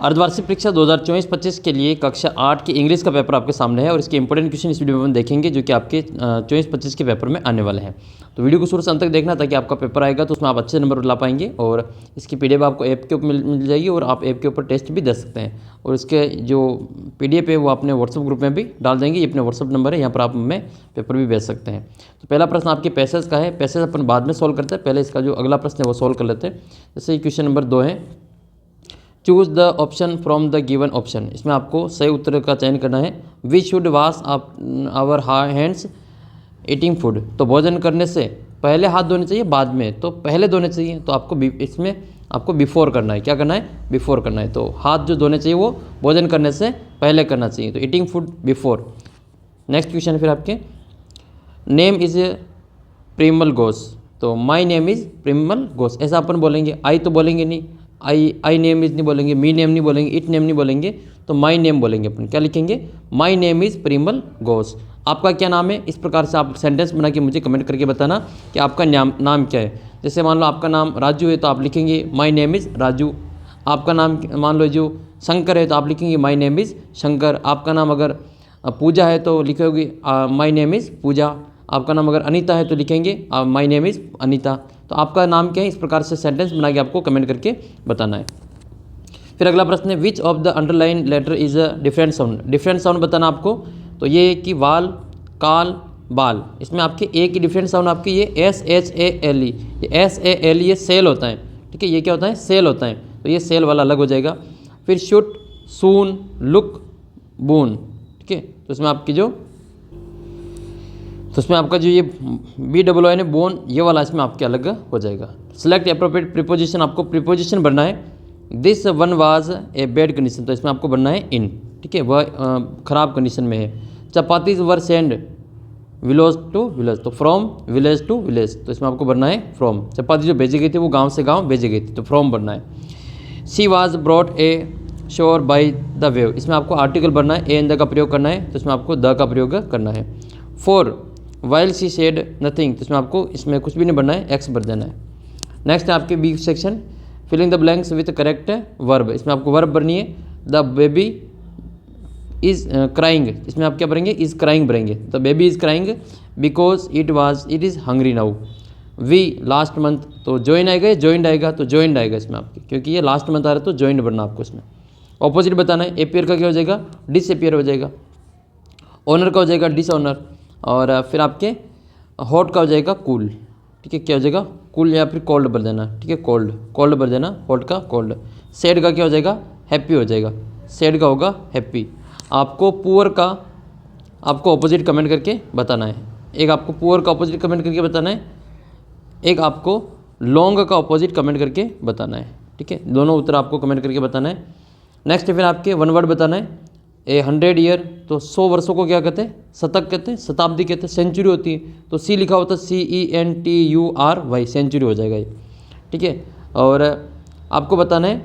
अर्धवार्षिक परीक्षा 2024-25 के लिए कक्षा 8 की इंग्लिश का पेपर आपके सामने है और इसके इंपॉर्टेंट क्वेश्चन इस वीडियो में हम देखेंगे जो कि आपके 24-25 के पेपर में आने वाले हैं। तो वीडियो को शुरू से अंत तक देखना ताकि आपका पेपर आएगा तो उसमें आप अच्छे नंबर ला पाएंगे। और इसकी पीडीएफ आपको ऐप के ऊपर मिल जाएगी और आप ऐप के ऊपर टेस्ट भी दे सकते हैं। और इसके जो पीडीएफ है वो अपने व्हाट्सअप ग्रुप में भी डाल देंगे। ये अपने व्हाट्सअप नंबर है, यहाँ पर आप हमें पेपर भी भेज सकते हैं। तो पहला प्रश्न आपके पैसेज का है। पैसेज अपन बाद में सॉल्व करते हैं, पहले इसका जो अगला प्रश्न है वो सॉल्व कर लेते हैं। जैसे क्वेश्चन नंबर 2 है, choose the option from the given option. इसमें आपको सही उत्तर का चयन करना है। We should wash our hands eating food. तो भोजन करने से पहले हाथ धोने चाहिए बाद में? तो पहले धोने चाहिए। तो आपको इसमें आपको बिफोर करना है। क्या करना है? बिफोर करना है। तो हाथ जो धोने चाहिए वो भोजन करने से पहले करना चाहिए। तो eating food before. Next question फिर आपके, नेम इज प्रिमल घोष। तो माई नेम इज़ प्रिमल घोष, ऐसा अपन बोलेंगे। आई तो बोलेंगे नहीं, आई नेम इज़ नहीं बोलेंगे, मी नेम नहीं बोलेंगे, इट नेम नहीं बोलेंगे, तो माई नेम बोलेंगे। अपन क्या लिखेंगे? My name is Primal Ghosh. आपका क्या नाम है? इस प्रकार से आप सेंटेंस बना के मुझे कमेंट करके बताना कि आपका नाम क्या है। जैसे मान लो आपका नाम राजू है तो आप लिखेंगे माई नेम इज़ राजू। आपका नाम मान लो जो शंकर है तो आप लिखेंगे माई नेम इज़ शंकर। आपका नाम अगर पूजा है तो लिखोगे माई नेम इज़ पूजा। आपका नाम अगर अनीता है तो लिखेंगे माई नेम इज़ अनीता। तो आपका नाम क्या है? इस प्रकार से सेंटेंस बना के आपको कमेंट करके बताना है। फिर अगला प्रश्न है, which of the underline letter is a different sound. Different sound बताना आपको। तो ये है कि वाल, काल, बाल। इसमें आपके ए की डिफरेंट साउंड आपकी ये SHALE। ये SALE ये सेल होता है, ठीक है। ये क्या होता है? सेल होता है। तो ये सेल वाला अलग हो जाएगा। फिर शुट, सून, लुक, बून, ठीक है। तो इसमें आपकी इसमें आपका जो ये BOON है बोन, ये वाला इसमें आपके अलग हो जाएगा। Select appropriate preposition. आपको प्रीपोजिशन बनना है। This one was a bad condition. तो इसमें आपको बनना है इन, ठीक है। वह खराब कंडीशन में है। Chapatis were send village to village. तो फ्रॉम विलेज टू विलेज। तो इसमें आपको बनना है फ्रॉम। चपाती जो भेजी गई थी वो गाँव से गाँव भेजी गई थी, तो फ्रॉम बनना है। सी वाज ब्रॉट ए शोर बाई द वेव। इसमें आपको आर्टिकल बनना है, ए एन द का प्रयोग करना है। तो इसमें आपको द का प्रयोग करना है। 4 वाइल शी सेड नथिंग। तो इसमें आपको इसमें कुछ भी नहीं बनना है, एक्स भर देना है। नेक्स्ट है आपके B section, filling the blanks with correct verb. इसमें आपको वर्ब भरनी है। The baby is crying. इसमें आप क्या भरेंगे? इज़ क्राइंग भरेंगे। The baby is crying because it is hungry now. We last month. तो ज्वाइन आएगा, ज्वाइंड आएगा, तो ज्वाइंड आएगा इसमें आपके, क्योंकि ये लास्ट मंथ आ रहा है तो ज्वाइंड भरना आपको इसमें। ऑपोजिट बताना है। एपियर का क्या हो जाएगा? डिसअपियर हो जाएगा। ऑनर का हो जाएगा डिसऑनर। और फिर आपके हॉट का हो जाएगा कूल, ठीक है। क्या हो जाएगा? कूल या फिर कोल्ड भर देना, ठीक है। कोल्ड भर देना, हॉट का कोल्ड। सैड का क्या हो जाएगा? हैप्पी हो जाएगा। सैड का होगा हैप्पी। आपको पुअर का आपको ऑपोजिट कमेंट करके बताना है। एक आपको पुअर का ऑपोजिट कमेंट करके बताना है, एक आपको लॉन्ग का ऑपोजिट कमेंट करके बताना है, ठीक है। दोनों उत्तर आपको कमेंट करके बताना है। नेक्स्ट फिर आपके वन वर्ड बताना है। 100 ईयर। तो 100 वर्षों को क्या कहते हैं? शतक कहते हैं, शताब्दी कहते हैं, सेंचुरी होती है। तो सी लिखा होता है CENTURY, सेंचुरी हो जाएगा ये, ठीक है। और आपको बताना है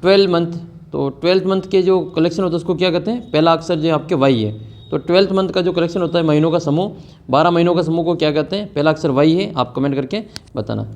12 मंथ। तो 12th मंथ के जो कलेक्शन होता है उसको क्या कहते हैं? पहला अक्षर जो आपके वाई है। तो 12th मंथ का जो कलेक्शन होता है महीनों का समूह, 12 महीनों का समूह को क्या कहते हैं? पहला अक्षर वाई है। आप कमेंट करके बताना।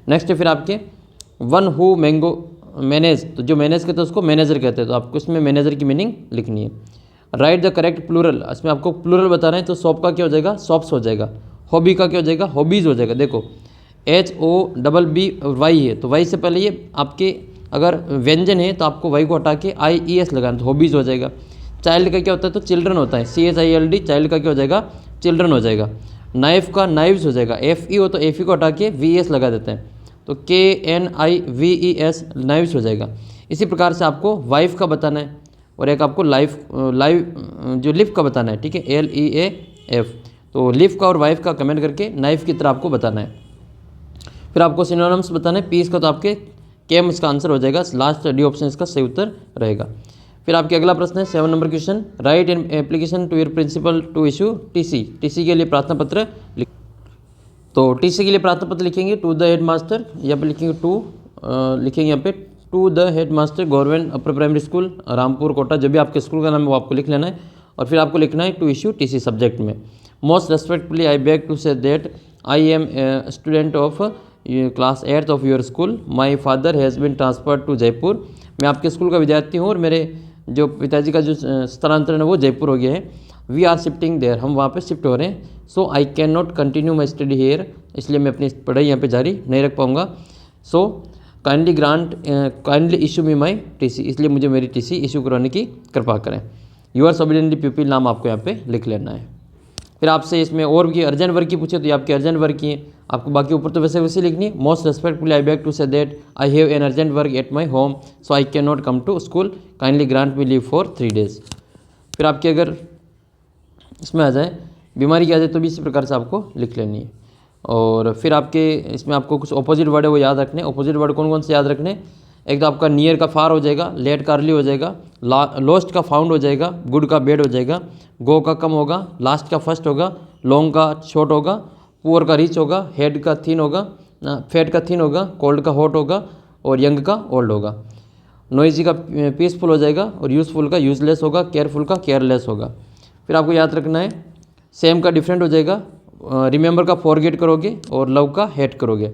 नेक्स्ट फिर आपके वन हु मैंगो मैनेज। तो जो मैनेज कहते हैं उसको मैनेजर कहते हैं। तो आपको इसमें मैनेजर की मीनिंग लिखनी है। Write the correct plural. इसमें आपको प्लूरल बताना है। तो शॉप का क्या हो जाएगा? शॉप्स हो जाएगा। हॉबी का क्या हो जाएगा? हॉबीज़ हो जाएगा। देखो HOBBY है तो वाई से पहले ये आपके अगर व्यंजन है तो आपको वाई को हटा के IES लगाना, तो हॉबीज़ हो जाएगा। चाइल्ड का क्या होता है? तो चिल्ड्रन होता है, CHILD। चाइल्ड का क्या हो जाएगा? चिल्ड्रन हो जाएगा। नाइफ का नाइव्स हो जाएगा। FE हो तो FE को हटा के VS लगा देते हैं, तो KNIVES नाइव्स हो जाएगा। इसी प्रकार से आपको वाइफ का बताना है और एक आपको लाइफ जो लिफ का बताना है, ठीक है। LEAF। तो लिफ का और वाइफ का कमेंट करके नाइफ की तरह आपको बताना है। फिर आपको सिनोनिम्स बताना है। पीस का तो आपके केम इसका आंसर हो जाएगा। लास्ट डी ऑप्शन इसका सही उत्तर रहेगा। फिर आपके अगला प्रश्न है 7 नंबर question, write an application to your principal to issue TC। TC के लिए प्रार्थना पत्र लिख। तो TC के लिए प्रार्थना पत्र लिखेंगे टू द हेड मास्टर, यहाँ पे लिखेंगे लिखेंगे यहाँ पे to the headmaster government upper primary school Rampur Kota. जो भी आपके स्कूल का नाम है वो आपको लिख लेना है। और फिर आपको लिखना है टू इशू TC सब्जेक्ट में। Most respectfully I beg to say that I am student of class 8th of your school, my father has been transferred to Jaipur. मैं आपके स्कूल का विद्यार्थी हूँ और मेरे जो पिताजी का जो स्थानांतरण है वो जयपुर हो गया है। वी आर शिफ्टिंग देयर, हम वहाँ पे शिफ्ट हो रहे हैं। So I can not continue my study here, इसलिए मैं अपनी पढ़ाई यहाँ पे जारी नहीं रख पाऊँगा। सो काइंडली इशू मी माई टीसी, इसलिए मुझे मेरी टीसी इशू करवाने की कृपा करें। यूआर ऑब्डिएंटली पीपल नाम आपको यहाँ पे लिख लेना है। फिर आपसे इसमें और भी अर्जेंट वर्क की पूछे तो ये आपके अर्जेंट वर्क की है, आपको बाकी ऊपर तो वैसे वैसे लिखनी है। Most respectfully I beg to say that I have an urgent work at my home, so I can not come to school, kindly grant me leave for 3 days। फिर आपके अगर इसमें आ जाए बीमारी की आ जाए तो भी इसी प्रकार से आपको लिख लेनी है। और फिर आपके इसमें आपको कुछ ऑपोजिट वर्ड है वो याद रखने। ऑपोजिट वर्ड कौन कौन से याद रखने? एक तो आपका नियर का फार हो जाएगा, लेट का अर्ली हो जाएगा, लोस्ट का फाउंड हो जाएगा, गुड का बेड हो जाएगा, गो का कम होगा, लास्ट का फर्स्ट होगा, लॉन्ग का शॉर्ट होगा, पुअर का रिच होगा, हेड का थिन होगा, फैट का थिन होगा, कोल्ड का हॉट होगा और यंग का ओल्ड होगा। नॉइजी का पीसफुल हो जाएगा और यूज़फुल का यूज़लेस होगा, केयरफुल का केयरलेस होगा। फिर आपको याद रखना है सेम का डिफरेंट हो जाएगा, रिमेंबर का फॉरगेट करोगे और लव का हेट करोगे।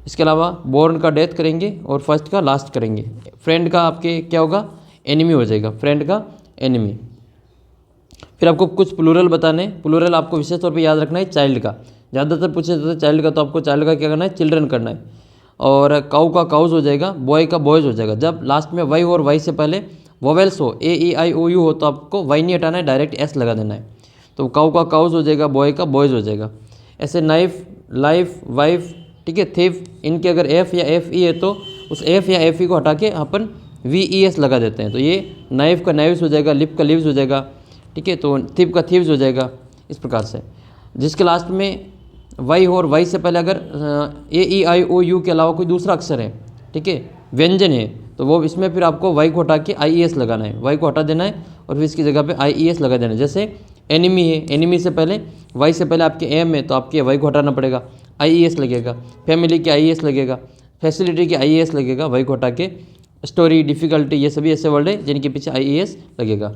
इसके अलावा बोर्न का डेथ करेंगे और फर्स्ट का लास्ट करेंगे। फ्रेंड का आपके क्या होगा? एनिमी हो जाएगा, फ्रेंड का एनिमी। फिर आपको कुछ प्लूरल बताने, प्लूरल आपको विशेष तौर पे याद रखना है चाइल्ड का। ज़्यादातर पूछे जाते हैं चाइल्ड का, तो आपको चाइल्ड का क्या करना है? चिल्ड्रन करना है। और काऊ का काउज हो जाएगा, बॉय का बॉयज़ हो जाएगा। जब लास्ट में वाई और वाई से पहले वोवेल्स हो, ए ई आई ओ यू हो, तो आपको वाई नहीं हटाना है, डायरेक्ट एस लगा देना है। तो काऊ का काउज हो जाएगा, बॉय का बॉयज़ हो जाएगा। ऐसे नाइफ, लाइफ, वाइफ, ठीक है, थिफ, इनके अगर एफ या एफ ई है तो उस एफ या एफ ई को हटा के अपन वी ई एस लगा देते हैं। तो ये नाइफ का नाइव्स हो जाएगा, लिप का लिव्स हो जाएगा, ठीक है, तो थिप का थीव्स हो जाएगा। इस प्रकार से जिसके लास्ट में वाई हो और वाई से पहले अगर ए ई आई ओ यू के अलावा कोई दूसरा अक्षर है, ठीक है, व्यंजन है, तो वो इसमें फिर आपको वाई को हटा के आई ई एस लगाना है, वाई को हटा देना है और फिर इसकी जगह पे आई ई एस लगा देना है। जैसे एनिमी है, एनिमी से पहले वाई से पहले आपके एम है तो आपके वाई को हटाना पड़ेगा, आई ई एस लगेगा। फैमिली के आई ई एस लगेगा, फैसिलिटी के आई ई एस लगेगा, वाई को हटा के। स्टोरी, डिफ़िकल्टी, ये सभी ऐसे वर्ड है जिनके पीछे आई ई एस लगेगा।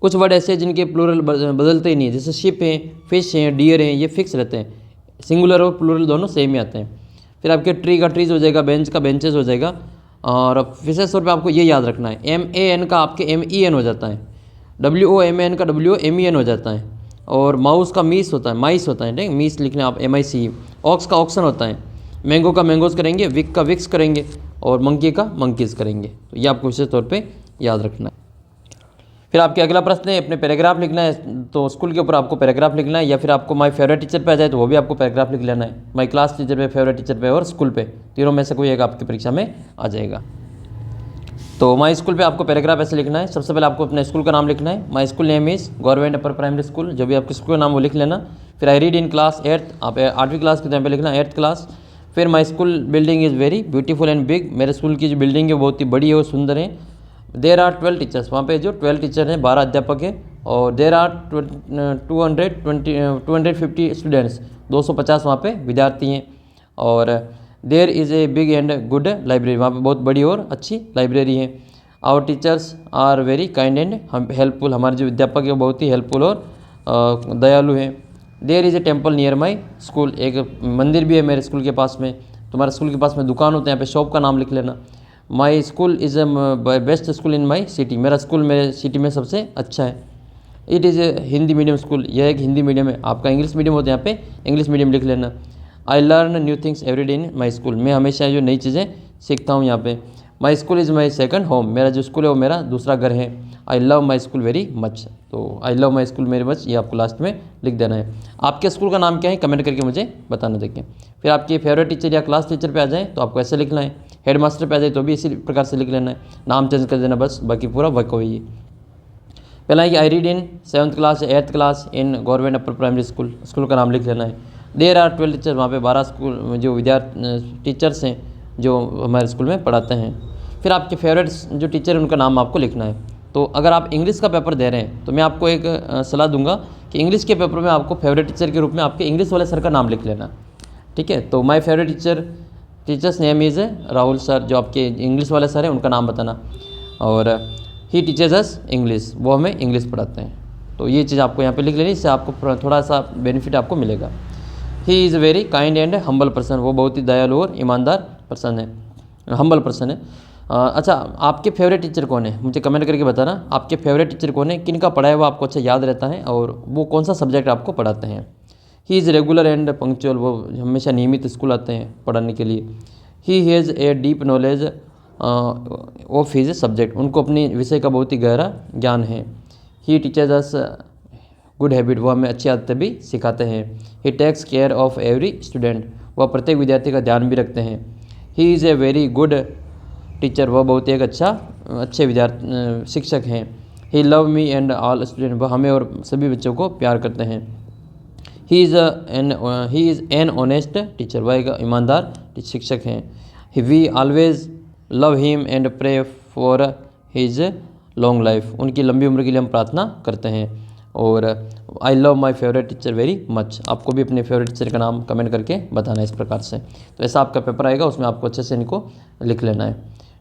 कुछ वर्ड ऐसे हैं जिनके प्लूरल बदलते ही नहीं है, जैसे शिप हैं, फिश हैं, डियर हैं, ये फिक्स रहते हैं, सिंगुलर और प्लूरल दोनों सेम ही आते हैं। फिर आपके ट्री का ट्रीज हो जाएगा, बेंच का बेंचेस हो जाएगा। और विशेष तौर पे आपको ये याद रखना है, एम ए एन का आपके एम ई एन हो जाता है, W O M A N का W O M E N हो जाता है। और माउस का मीस होता है, माइस होता है, ठीक, मीस लिखना आप एम आई सी। ऑक्स का ऑक्सन होता है, मैंगो का मैंगोज करेंगे, विक का विक्स करेंगे और मंकी का मंकीज़ करेंगे। तो ये आपको विशेष तौर पे याद रखना है। फिर आपके अगला प्रश्न है अपने पैराग्राफ लिखना है, तो स्कूल के ऊपर आपको पैराग्राफ लिखना है, या फिर आपको माय फेवरेट टीचर पे आ जाए तो वो भी आपको पैराग्राफ लिख लेना है। माय क्लास टीचर पे, फेवरेट टीचर पे और स्कूल पे, तीनों में से कोई एक आपकी परीक्षा में आ जाएगा। तो माय स्कूल पे आपको पैराग्राफ ऐसे लिखना है। सबसे पहले आपको अपने स्कूल का नाम लिखना है। My school name is government upper primary school, जो भी आपके स्कूल का नाम वो लिख लेना। फिर I read in class 8th, आप 8वीं क्लास के टाइम पे लिखना 8th क्लास। फिर my school building is very beautiful and big, मेरे स्कूल की जो बिल्डिंग है बहुत ही बड़ी है और सुंदर है। देर आर 12 टीचर्स, वहाँ पे जो 12 टीचर हैं, 12 अध्यापक हैं। और देर आर 250 स्टूडेंट्स, 250 वहाँ पे विद्यार्थी हैं। और there is a big and good library, वहाँ पे बहुत बड़ी और अच्छी लाइब्रेरी है। Our teachers are very kind and helpful, हमारे जो अध्यापक है वो बहुत ही हेल्पफुल और दयालु हैं। देर is A temple near my school, एक मंदिर भी है मेरे स्कूल के पास में। तुम्हारे स्कूल के पास में दुकान होते हैं, यहाँ पे शॉप का नाम लिख लेना। माई school is best school in my city, मेरा स्कूल मेरे सिटी में सबसे अच्छा है। It is a Hindi medium school, यह एक हिंदी मीडियम है। आपका इंग्लिश मीडियम होता है, यहाँ पे इंग्लिश मीडियम लिख लेना। I learn new things every day in my school, मैं हमेशा जो नई चीज़ें सीखता हूँ यहाँ पे। My school is my second home, मेरा जो स्कूल है वो मेरा दूसरा घर है। I love my school very much, तो I love my school very much ये आपको लास्ट में लिख देना है। आपके स्कूल का नाम क्या है कमेंट करके मुझे बताना देखें। फिर आपके फेवरेट टीचर या क्लास टीचर पे आ जाए तो आपको ऐसे लिखना है। हेड मास्टर पे आ जाए तो भी इसी प्रकार से लिख लेना है, नाम चेंज कर देना बस, बाकी पूरा वर्क हो ही। पहला है कि I read in 7th class 8th class in government upper primary school, school का नाम लिख लेना है। देर आर 12 टीचर, वहाँ पे 12 स्कूल जो विद्यार्थी टीचर्स हैं जो हमारे स्कूल में पढ़ाते हैं। फिर आपके फेवरेट जो टीचर हैं उनका नाम आपको लिखना है। तो अगर आप इंग्लिश का पेपर दे रहे हैं तो मैं आपको एक सलाह दूंगा कि इंग्लिश के पेपर में आपको फेवरेट टीचर के रूप में आपके इंग्लिश वाले सर का नाम लिख लेना, ठीक है। तो my favourite teachers name is Rahul sir, जो आपके इंग्लिश वाले सर हैं उनका नाम बताना। और ही टीचर्स अस इंग्लिश, वो हमें इंग्लिश पढ़ाते हैं। तो ये चीज़ आपको यहाँ पे लिख लेनी, इससे आपको थोड़ा सा बेनिफिट आपको मिलेगा। He is very kind and humble person, वो बहुत ही दयालु और ईमानदार पर्सन है, हम्बल पर्सन है। अच्छा, आपके फेवरेट टीचर कौन है, मुझे कमेंट करके बताना। आपके फेवरेट टीचर कौन है, किन का पढ़ाया हुआ आपको अच्छा याद रहता है और वो कौन सा सब्जेक्ट आपको पढ़ाते हैं। ही इज़ रेगुलर एंड पंक्चुअल, वो हमेशा नियमित स्कूल आते हैं पढ़ाने के लिए। He has a deep knowledge of his subject, उनको अपनी विषय का बहुत ही गहरा ज्ञान है। He teaches us good habit, वो हमें अच्छी आदतें भी सिखाते हैं। He takes care of every student, वह प्रत्येक विद्यार्थी का ध्यान भी रखते हैं। ही is a very good teacher, वह बहुत ही एक अच्छे विद्यार्थी शिक्षक हैं। He love me and all student, वह हमें और सभी बच्चों को प्यार करते हैं। ही इज़ एन ऑनेस्ट टीचर, वह एक ईमानदार शिक्षक हैं। We always love him and pray for his long life, उनकी लंबी उम्र के लिए हम प्रार्थना करते हैं। और आई love my favourite teacher very much, आपको भी अपने फेवरेट टीचर का नाम कमेंट करके बताना है इस प्रकार से। तो ऐसा आपका पेपर आएगा, उसमें आपको अच्छे से इनको लिख लेना है,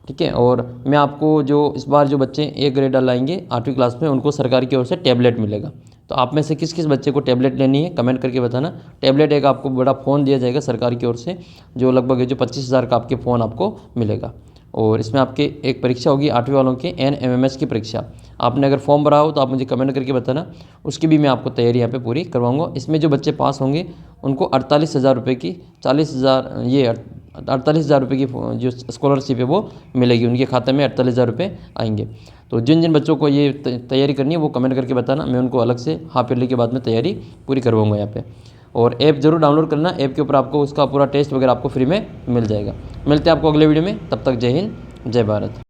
ठीक है। और मैं आपको जो इस बार जो बच्चे ए ग्रेड लाएंगे 8वीं क्लास में, उनको सरकार की ओर से टैबलेट मिलेगा। तो आप में से किस किस बच्चे को टैबलेट लेनी है कमेंट करके बताना। टैबलेट एक आपको बड़ा फ़ोन दिया जाएगा सरकार की ओर से, जो लगभग जो 25,000 का आपके फ़ोन आपको मिलेगा। और इसमें आपके एक परीक्षा होगी 8वीं वालों के NMMS की परीक्षा। आपने अगर फॉर्म भरा हो तो आप मुझे कमेंट करके बताना, उसकी भी मैं आपको तैयारी यहाँ पे पूरी करवाऊँगा। इसमें जो बच्चे पास होंगे उनको 48,000 रुपये की 48,000 रुपये की जो स्कॉलरशिप है वो मिलेगी, उनके खाते में 48,000 रुपये आएंगे। तो जिन जिन बच्चों को ये तैयारी करनी है वो कमेंट करके बताना, मैं उनको अलग से हाफ ईयरली के बाद में तैयारी पूरी करवाऊँगा यहाँ पे। और ऐप ज़रूर डाउनलोड करना, ऐप के ऊपर आपको उसका पूरा टेस्ट वगैरह आपको फ्री में मिल जाएगा। मिलते हैं आपको अगले वीडियो में, तब तक जय हिंद जय भारत।